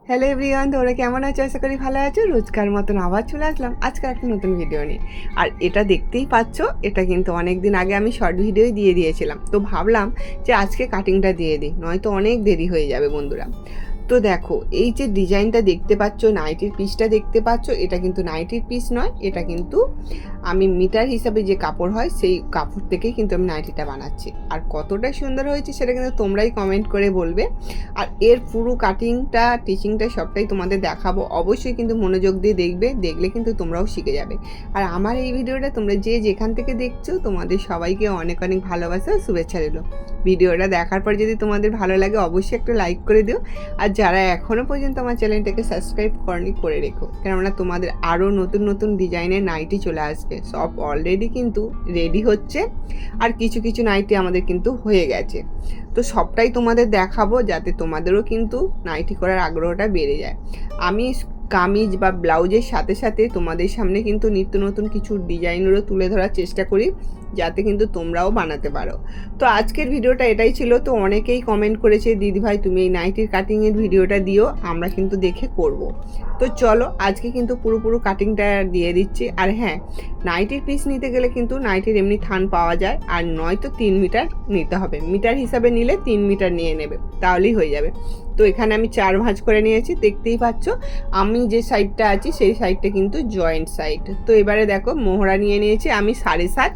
Hello everyone, তোমরা কেমন আছো? আশা করি ভালো আছো। রোজকার মতন আবার চলে আসলাম আজকে একটা নতুন ভিডিও নিয়ে। আর এটা দেখতেই পাচ্ছ, এটা কিন্তু অনেক দিন আগে আমি শর্ট ভিডিওই দিয়ে দিয়েছিলাম। তো ভাবলাম যে আজকে কাটিংটা দিয়ে দিই, নয়তো অনেক দেরি হয়ে যাবে বন্ধুরা। তো দেখো, এই যে ডিজাইনটা দেখতে পাচ্ছ, নাইটির পিসটা দেখতে পাচ্ছ, এটা কিন্তু নাইটির পিস নয়, এটা কিন্তু আমি মিটার হিসাবে যে কাপড় হয় সেই কাপড় থেকেই কিন্তু আমি নাইটিটা বানাচ্ছি। আর কতটা সুন্দর হয়েছে সেটা কিন্তু তোমরাই কমেন্ট করে বলবে। আর এর পুরো কাটিংটা টিচিংটা সবটাই তোমাদের দেখাবো, অবশ্যই কিন্তু মনোযোগ দিয়ে দেখবে, দেখলে কিন্তু তোমরাও শিখে যাবে। আর আমার এই ভিডিওটা তোমরা যে যেখান থেকে দেখছো তোমাদের সবাইকে অনেক অনেক ভালোবাসা, শুভেচ্ছা রইল। ভিডিওটা দেখার পর যদি তোমাদের ভালো লাগে অবশ্যই একটা লাইক করে দিও। আর যারা এখনও পর্যন্ত আমার চ্যানেলটাকে সাবস্ক্রাইব করনি করে রেখো, কেননা তোমাদের আরও নতুন নতুন ডিজাইনের নাইটি চলে আসবে। সব অলরেডি কিন্তু রেডি হচ্ছে, আর কিছু কিছু নাইটি আমাদের কিন্তু হয়ে গেছে। তো সবটাই তোমাদের দেখাবো যাতে তোমাদেরও কিন্তু নাইটি করার আগ্রহটা বেড়ে যায়। আমি কামিজ বা ব্লাউজের সাথে সাথে তোমাদের সামনে কিন্তু নিত্য নতুন কিছু ডিজাইনেরও তুলে ধরার চেষ্টা করি, যাতে কিন্তু তোমরাও বানাতে পারো। তো আজকের ভিডিওটা এটাই ছিল। তো অনেকেই কমেন্ট করেছে, দিদিভাই তুমি এই নাইটির কাটিংয়ের ভিডিওটা দিও, আমরা কিন্তু দেখে করব। তো চলো আজকে কিন্তু পুরো কাটিংটা দিয়ে দিচ্ছি। আর হ্যাঁ, নাইটির পিস নিতে গেলে কিন্তু নাইটির এমনি থান পাওয়া যায়, আর নয়তো 3 মিটার নিতে হবে। মিটার হিসাবে নিলে 3 মিটার নিয়ে নেবে, তাহলেই হয়ে যাবে। তো এখানে আমি 4 ভাঁজ করে নিয়েছি, দেখতেই পাচ্ছ। আমি যে সাইডটা আছি সেই সাইডটা কিন্তু জয়েন্ট সাইড। তো এবারে দেখো, মোহরা নিয়ে নিয়েছি আমি 7.5।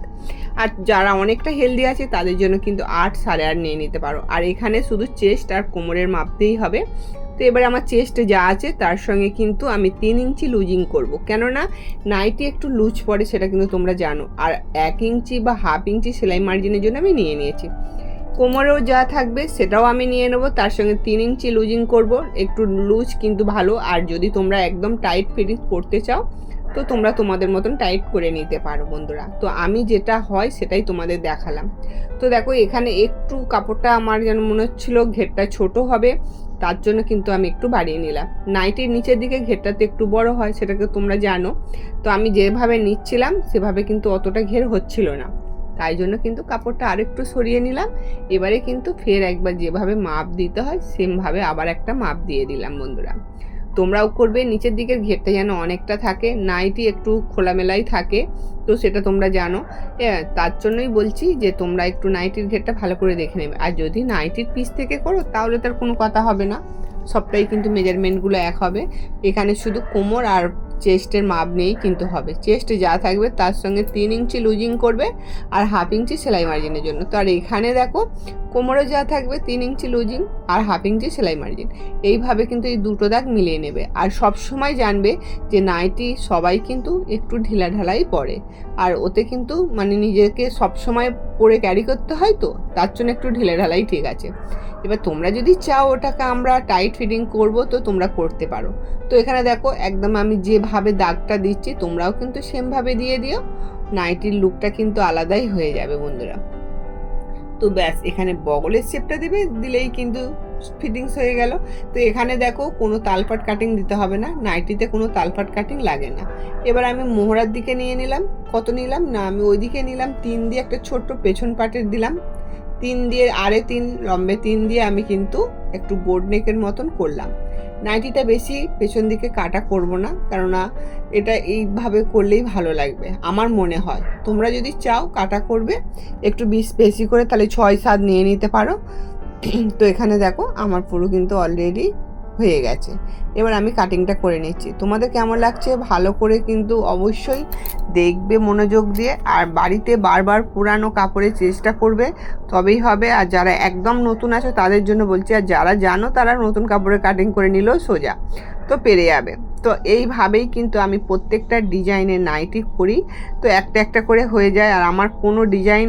আর যারা অনেকটা হেলদি আছে তাদের জন্য কিন্তু 8, 8.5 নিয়ে নিতে পারো। আর এখানে শুধু চেস্ট আর কোমরের মাপতেই হবে। তো এবার আমার চেস্টে যা আছে তার সঙ্গে কিন্তু আমি 3 ইঞ্চি লুজিং করব, কেননা নাইটি একটু লুজ পড়ে সেটা কিন্তু তোমরা জানো। আর 1 ইঞ্চি বা হাফ ইঞ্চি সেলাই মার্জিনের জন্য আমি নিয়ে নিয়েছি। কোমরেও যা থাকবে সেটাও আমি নিয়ে নেব, তার সঙ্গে 3 ইঞ্চি লুজিং করব। একটু লুজ কিন্তু ভালো, আর যদি তোমরা একদম টাইট ফিটিং করতে চাও তো তোমরা তোমাদের মতন টাইট করে নিতে পারো বন্ধুরা। তো আমি যেটা হয় সেটাই তোমাদের দেখালাম। তো দেখো, এখানে একটু কাপড়টা আমার যেন মনে হচ্ছিল ঘেরটা ছোট হবে, তার জন্য কিন্তু আমি একটু বাড়িয়ে নিলাম। নাইটির নিচের দিকে ঘেরটাতে একটু বড় হয়, সেটাকে তোমরা জানো। তো আমি যেভাবে নিচ্ছিলাম সেভাবে কিন্তু অতটা ঘের হচ্ছিল না, তাই জন্য কিন্তু কাপড়টা আরেকটু সরিয়ে নিলাম। এবারে কিন্তু ফের একবার যেভাবে মাপ দিতে হয় সেমভাবে আবার একটা মাপ দিয়ে দিলাম বন্ধুরা। তোমরাও করবে, নিচের দিকের ঘেরটা যেন অনেকটা থাকে, নাইটি একটু খোলামেলাই থাকে, তো সেটা তোমরা জানো। তার জন্যই বলছি যে তোমরা একটু নাইটির ঘেরটা ভালো করে দেখে নেবে। আর যদি নাইটির পিস থেকে করো তাহলে তার কোনো কথা হবে না, সবটাই কিন্তু মেজারমেন্টগুলো এক হবে। এখানে শুধু কোমর আর চেস্টের মাপ নিয়েই কিন্তু হবে। চেস্টে যা থাকবে তার সঙ্গে 3 ইঞ্চি লুজিং করবে, আর হাফ ইঞ্চি সেলাই মার্জিনের জন্য। তো আর এখানে দেখো, কোমরে যা থাকবে 3 ইঞ্চি লুজিং আর হাফ ইঞ্চি সেলাই মার্জিন। এইভাবে কিন্তু এই দুটো দাগ মিলিয়ে নেবে। আর সব সময় জানবে যে নাইটি সবাই কিন্তু একটু ঢিলাঢালাই পরে, আর ওতে কিন্তু মানে নিজেকে সবসময় পরে ক্যারি করতে হয়, তো তার জন্য একটু ঢিলাঢালাই ঠিক আছে। এবার তোমরা যদি চাও ওটাকে আমরা টাইট ফিটিং করব তো তোমরা করতে পারো। তো এখানে দেখো, একদম আমি যেভাবে দাগটা দিচ্ছি তোমরাও কিন্তু সেমভাবে দিয়ে দিও, নাইটির লুকটা কিন্তু আলাদাই হয়ে যাবে বন্ধুরা। তো ব্যাস, এখানে বগলের শেপটা দেবে, দিলেই কিন্তু ফিটিংস হয়ে গেল। তো এখানে দেখো, কোনো তালপাট কাটিং দিতে হবে না, নাইটিতে কোনো তালপাট কাটিং লাগে না। এবার আমি মোহরার দিকে নিয়ে নিলাম, কত নিলাম না, আমি ওই দিকে নিলাম 3 দিয়ে, একটা ছোট্ট পেছন পাটের দিলাম 3 দিয়ে, আড়ে 3 লম্বে 3 দিয়ে আমি কিন্তু একটু বোর্ড নেকের মতন করলাম। নাইটিটা বেশি পেছন দিকে কাটা করব না, কেননা এটা এইভাবে করলেই ভালো লাগবে আমার মনে হয়। তোমরা যদি চাও কাটা করবে একটু বেশি করে, তাহলে 6-7 নিয়ে নিতে পারো। তো এখানে দেখো আমার পুরো কিন্তু অলরেডি হয়ে গেছে। এবার আমি কাটিংটা করে নিচ্ছি। তোমাদের কেমন লাগছে ভালো করে কিন্তু অবশ্যই দেখবে মনোযোগ দিয়ে, আর বাড়িতে বারবার পুরানো কাপড়ে চেষ্টা করবে, তবেই হবে। আর যারা একদম নতুন আছো তাদের জন্য বলছি, আর যারা জানো তারা নতুন কাপড়ে কাটিং করে নিলেও সোজা, তো পেরে যাবে। তো এইভাবেই কিন্তু আমি প্রত্যেকটা ডিজাইনের নাইটি করি, তো একটা একটা করে হয়ে যায়। আর আমার কোনো ডিজাইন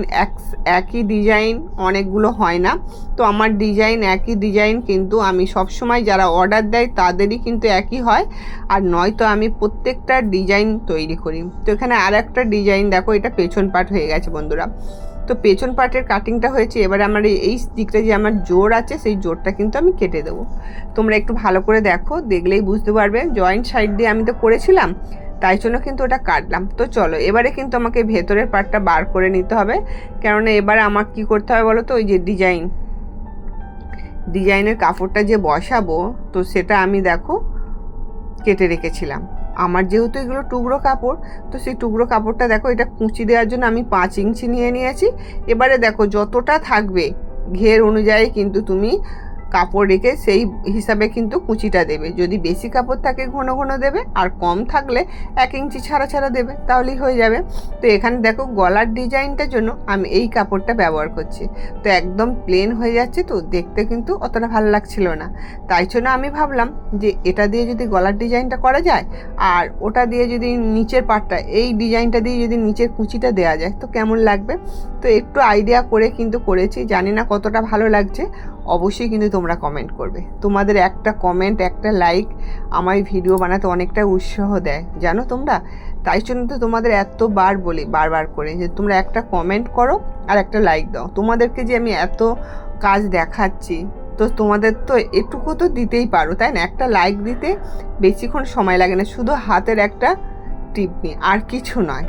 একই ডিজাইন অনেকগুলো হয় না, তো আমার ডিজাইন একই ডিজাইন কিন্তু আমি সবসময় যারা অর্ডার দেয় তাদেরই কিন্তু একই হয়, আর নয়তো আমি প্রত্যেকটা ডিজাইন তৈরি করি। তো এখানে আর একটা ডিজাইন দেখো, এটা পেছন পার্ট হয়ে গেছে বন্ধুরা। তো পেছন পার্টের কাটিংটা হয়েছে। এবারে আমার এই দিকটা যে আমার জোর আছে সেই জোরটা কিন্তু আমি কেটে দেবো। তোমরা একটু ভালো করে দেখো, দেখলেই বুঝতে পারবে। জয়েন্ট সাইড দিয়ে আমি তো করেছিলাম, তাই জন্য কিন্তু ওটা কাটলাম। তো চলো, এবারে কিন্তু আমাকে ভেতরের পার্টটা বার করে নিতে হবে, কেননা এবারে আমার কি করতে হবে বলো তো, ওই যে ডিজাইনের কাপড়টা যে বসাবো, তো সেটা আমি দেখো কেটে রেখেছিলাম। আমার যেহেতু এগুলো টুকরো কাপড়, তো সেই টুকরো কাপড়টা দেখো এটা কুঁচি দেওয়ার জন্য আমি 5 ইঞ্চি নিয়ে নিয়েছি। এবারে দেখো যতটা থাকবে ঘের অনুযায়ী কিন্তু তুমি কাপড় রেখে সেই হিসাবে কিন্তু কুচিটা দেবে। যদি বেশি কাপড় থাকে ঘন ঘন দেবে, আর কম থাকলে 1 ইঞ্চি ছাড়া ছাড়া দেবে, তাহলেই হয়ে যাবে। তো এখানে দেখো গলার ডিজাইনটার জন্য আমি এই কাপড়টা ব্যবহার করছি। তো একদম প্লেন হয়ে যাচ্ছে, তো দেখতে কিন্তু অতটা ভালো লাগছিল না। তাই জন্য আমি ভাবলাম যে এটা দিয়ে যদি গলার ডিজাইনটা করা যায়, আর ওটা দিয়ে যদি নিচের পাটটা এই ডিজাইনটা দিয়ে যদি নিচের কুচিটা দেওয়া যায়, তো কেমন লাগবে। তো একটু আইডিয়া করে কিন্তু করেছি, জানি না কতটা ভালো লাগছে। অবশ্যই কিন্তু তোমরা কমেন্ট করবে। তোমাদের একটা কমেন্ট, একটা লাইক আমার ভিডিও বানাতে অনেকটা উৎসাহ দেয়, জানো তোমরা। তাই জন্য তো তোমাদের এতবার বলি, বারবার করে, যে তোমরা একটা কমেন্ট করো আর একটা লাইক দাও। তোমাদেরকে যে আমি এত কাজ দেখাচ্ছি, তো তোমাদের তো এটুকু তো দিতেই পারো, তাই না? একটা লাইক দিতে বেশিক্ষণ সময় লাগে না, শুধু হাতের একটা টিপনি, আর কিছু নয়।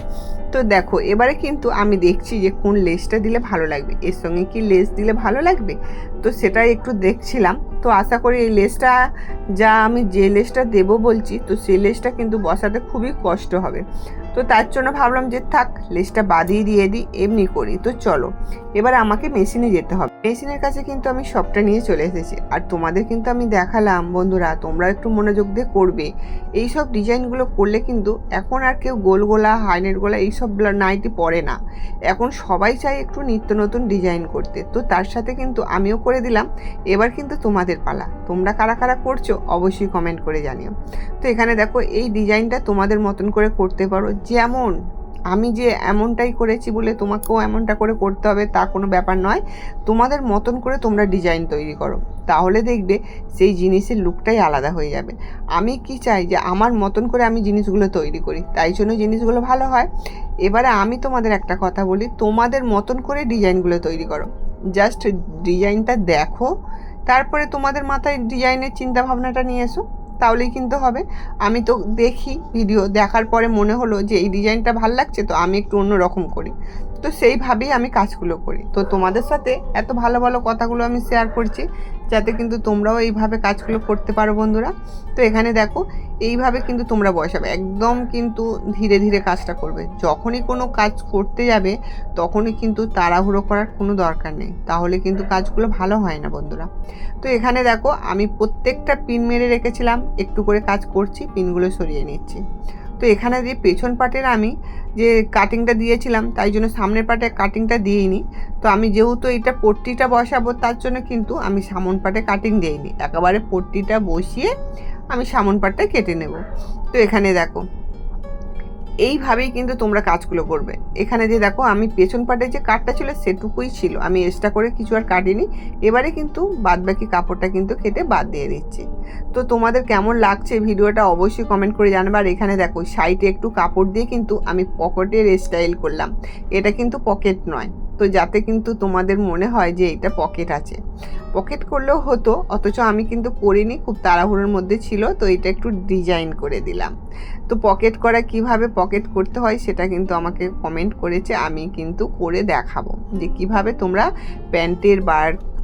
তো দেখো এবারে কিন্তু আমি দেখছি যে কোন লেসটা দিলে ভালো লাগবে, এর সঙ্গে কি লেস দিলে ভালো লাগবে, তো সেটাই একটু দেখছিলাম। তো আশা করি এই লেসটা, যা আমি যে লেসটা দেবো বলছি, তো সেই লেসটা কিন্তু বসাতে খুবই কষ্ট হবে। তো তার জন্য ভাবলাম যে থাক, লেসটা বাদিয়ে দিয়ে দিই, এমনি করি। তো চলো এবার আমাকে মেশিনে যেতে হবে। মেশিনের কাছে কিন্তু আমি সবটা নিয়ে চলে এসেছি, আর তোমাদের কিন্তু আমি দেখালাম। বন্ধুরা তোমরা একটু মনোযোগ দিয়ে করবে। এই সব ডিজাইনগুলো করলে কিন্তু এখন আর কেউ গোল গোলা, হাইনেট গোলা এইসব নাইটি পরে না। এখন সবাই চায় একটু নিত্য নতুন ডিজাইন করতে। তো তার সাথে কিন্তু আমিও করে দিলাম। এবার কিন্তু তোমাদের পালা। তোমরা কারা কারা করছো অবশ্যই কমেন্ট করে জানিও। তো এখানে দেখো এই ডিজাইনটা তোমাদের মতন করে করতে পারো। যেমন আমি যে এমনটাই করেছি বলে তোমাকেও এমনটা করে করতে হবে তা কোনো ব্যাপার নয়। তোমাদের মতন করে তোমরা ডিজাইন তৈরি করো, তাহলে দেখবে সেই জিনিসের লুকটাই আলাদা হয়ে যাবে। আমি কি চাই যে আমার মতন করে আমি জিনিসগুলো তৈরি করি, তাই জন্য জিনিসগুলো ভালো হয়। এবারে আমি তোমাদের একটা কথা বলি, তোমাদের মতন করে ডিজাইনগুলো তৈরি করো। জাস্ট ডিজাইনটা দেখো, তারপরে তোমাদের মাথায় ডিজাইনের চিন্তা ভাবনাটা নিয়ে এসো, তাহলেই কিন্তু হবে। আমি তো দেখি ভিডিও দেখার পরে মনে হলো যে এই ডিজাইনটা ভালো লাগছে, তো আমি একটু অন্য রকম করি। তো সেইভাবেই আমি কাজগুলো করি। তো তোমাদের সাথে এত ভালো ভালো কথাগুলো আমি শেয়ার করছি, যাতে কিন্তু তোমরাও এইভাবে কাজগুলো করতে পারো বন্ধুরা। তো এখানে দেখো এইভাবে কিন্তু তোমরা বসাবে, একদম কিন্তু ধীরে ধীরে কাজটা করবে। যখনই কোনো কাজ করতে যাবে তখনই কিন্তু তাড়াহুড়ো করার কোনো দরকার নেই, তাহলে কিন্তু কাজগুলো ভালো হয় না বন্ধুরা। তো এখানে দেখো আমি প্রত্যেকটা পিন মেরে রেখেছিলাম, একটু করে কাজ করছি, পিনগুলো সরিয়ে নিচ্ছি। তো এখানে যে পেছন পাটের আমি যে কাটিংটা দিয়েছিলাম, তাই জন্য সামনের পাটে কাটিংটা দিইনি। তো আমি যেহেতু এটা পট্টিটা বসাবো, তার জন্য কিন্তু আমি সামন পাটে কাটিং দিইনি, একেবারে পট্টিটা বসিয়ে আমি সামন পাটটা কেটে নেব। তো এখানে দেখো এইভাবেই কিন্তু তোমরা কাজগুলো করবে। এখানে যে দেখো আমি পেছন পাটে যে কাটটা ছিল সেটুকুই ছিল, আমি এক্সট্রা করে কিছু আর কাটিনি। এবারে কিন্তু বাদবাকি কাপড়টা কিন্তু কেটে বাদ দিয়ে দিচ্ছি। তো তোমাদের কেমন লাগছে ভিডিওটা অবশ্যই কমেন্ট করে জানাবে। আর এখানে দেখো সাইডে একটু কাপড় দিয়ে কিন্তু আমি পকেটের স্টাইল করলাম, এটা কিন্তু পকেট নয়। তো যাতে কিন্তু তোমাদের মনে হয় যে এটা পকেট আছে, পকেট করলেও হতো, অথচ আমি কিন্তু করিনি, খুব তাড়াহুড়োর মধ্যে ছিল, তো এটা একটু ডিজাইন করে দিলাম। তো পকেট করা কিভাবে পকেট করতে হয় সেটা কিন্তু আমাকে কমেন্ট করেছে, আমি কিন্তু করে দেখাবো যে কিভাবে তোমরা প্যান্টের বা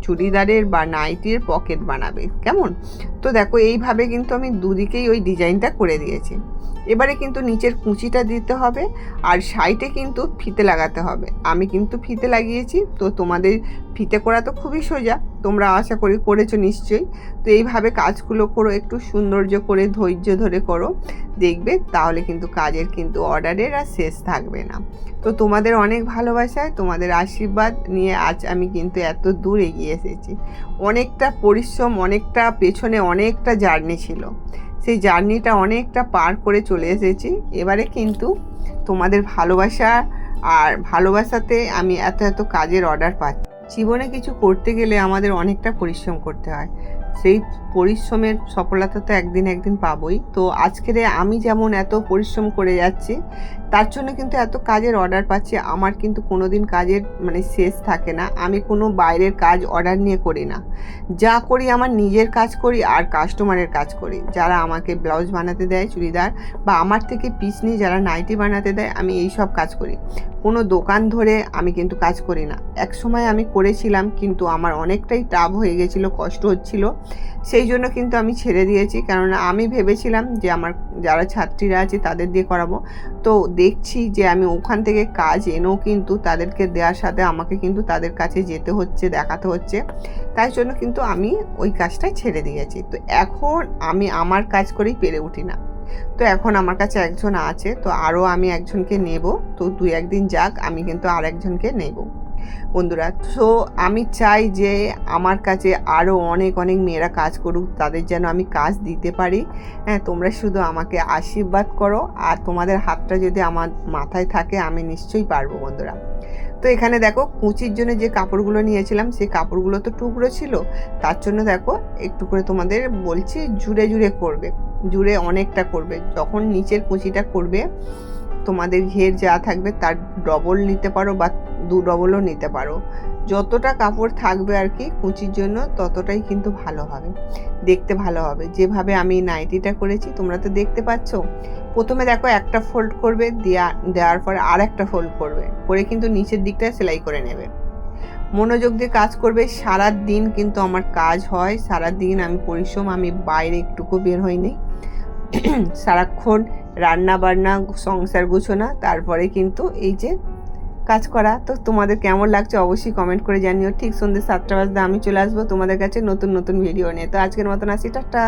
চুড়িদারের বা নাইটির পকেট বানাবে, কেমন। তো দেখো এইভাবে কিন্তু আমি দুদিকেই ওই ডিজাইনটা করে দিয়েছি। এবারে কিন্তু নিচের কুঁচিটা দিতে হবে, আর সাইডে কিন্তু ফিতে লাগাতে হবে। আমি কিন্তু ফিতে লাগিয়েছি। তো তোমাদের ফিতে করা তো খুবই সোজা, তোমরা আশা করি করেছো নিশ্চয়ই। তো এইভাবে কাজগুলো করো, একটু সৌন্দর্য করে ধৈর্য ধরে করো, দেখবে তাহলে কিন্তু কাজের কিন্তু অর্ডারের আর শেষ থাকবে না। তো তোমাদের অনেক ভালোবাসায়, তোমাদের আশীর্বাদ নিয়ে আজ আমি কিন্তু এত দূর এগিয়ে এসেছি। অনেকটা পরিশ্রম, অনেকটা পেছনে অনেকটা জার্নি ছিল, সেই জার্নিটা অনেকটা পার করে চলে এসেছি। এবারে কিন্তু তোমাদের ভালোবাসা আর ভালোবাসাতে আমি এত এত কাজের অর্ডার পাচ্ছি। জীবনে কিছু করতে গেলে আমাদের অনেকটা পরিশ্রম করতে হয়, সেই পরিশ্রমের সফলতা তো একদিন একদিন পাবোই। তো আজকের আমি যেমন এত পরিশ্রম করে যাচ্ছি, তার জন্য কিন্তু এত কাজের অর্ডার পাচ্ছি। আমার কিন্তু কোনো দিন কাজের শেষ থাকে না। আমি কোনো বাইরের কাজ অর্ডার নিয়ে করি না, যা করি আমার নিজের কাজ করি আর কাস্টমারের কাজ করি। যারা আমাকে ব্লাউজ বানাতে দেয়, চুড়িদার, বা আমার থেকে পিস নিয়ে যারা নাইটি বানাতে দেয়, আমি এই সব কাজ করি। কোনো দোকান ধরে আমি কিন্তু কাজ করি না। এক সময় আমি করেছিলাম, কিন্তু আমার অনেকটাই টাফ হয়ে গেছিলো, কষ্ট হচ্ছিল, সেই জন্য কিন্তু আমি ছেড়ে দিয়েছি। কেননা আমি ভেবেছিলাম যে আমার যারা ছাত্রীরা আছে তাদের দিয়ে করাবো, তো দেখছি যে আমি ওখান থেকে কাজ এনেও কিন্তু তাদেরকে দেওয়ার সাথে আমাকে কিন্তু তাদের কাছে যেতে হচ্ছে, দেখাতে হচ্ছে, তাই জন্য কিন্তু আমি ওই কাজটা ছেড়ে দিয়েছি। তো এখন আমি আমার কাজ করেই পেরে উঠি না। তো এখন আমার কাছে একজন আছে, তো আরও আমি একজনকে নেব, তো 2-1 দিন যাক, আমি কিন্তু আর একজনকে নেব বন্ধুরা। তো আমি চাই যে আমার কাছে আরও অনেক অনেক মেয়েরা কাজ করুক, তাদের যেন আমি কাজ দিতে পারি। হ্যাঁ, তোমরা শুধু আমাকে আশীর্বাদ করো, আর তোমাদের হাতটা যদি আমার মাথায় থাকে আমি নিশ্চয়ই পারবো বন্ধুরা। তো এখানে দেখো কুচির জন্য যে কাপড়গুলো নিয়েছিলাম সেই কাপড়গুলো তো টুকরো ছিল, তার জন্য দেখো একটু করে তোমাদের বলছি জুড়ে জুড়ে করবে, জুড়ে অনেকটা করবে। যখন নিচের কুচিটা করবে তোমাদের ঘের যা থাকবে তার ডবল নিতে পারো বা 2 ডবলও নিতে পারো। যতটা কাপড় থাকবে আর কি কুচির জন্য ততটাই কিন্তু ভালো হবে, দেখতে ভালো হবে। যেভাবে আমি নাইটিটা করেছি তোমরা তো দেখতে পাচ্ছ, প্রথমে দেখো একটা ফোল্ড করবে, দেওয়ার পরে আর একটা ফোল্ড করবে, করে কিন্তু নিচের দিকটা সেলাই করে নেবে। মনোযোগ দিয়ে কাজ করবে। সারা দিন কিন্তু আমার কাজ হয়, সারা দিন আমি পরিশ্রম, আমি বাইরে একটুকু বের হইনি। সারাক্ষণ রান্না বান্না, সংসার গুছোনা, তারপরে কিন্তু এই যে কাজ করা। তো তোমাদের কেমন লাগছে অবশ্যই কমেন্ট করে জানিও। ঠিক সন্ধ্যে 7টা বাজতে আমি চলে আসবো তোমাদের কাছে নতুন নতুন ভিডিও নিয়ে। তো আজকের মতন আসি, টাটা।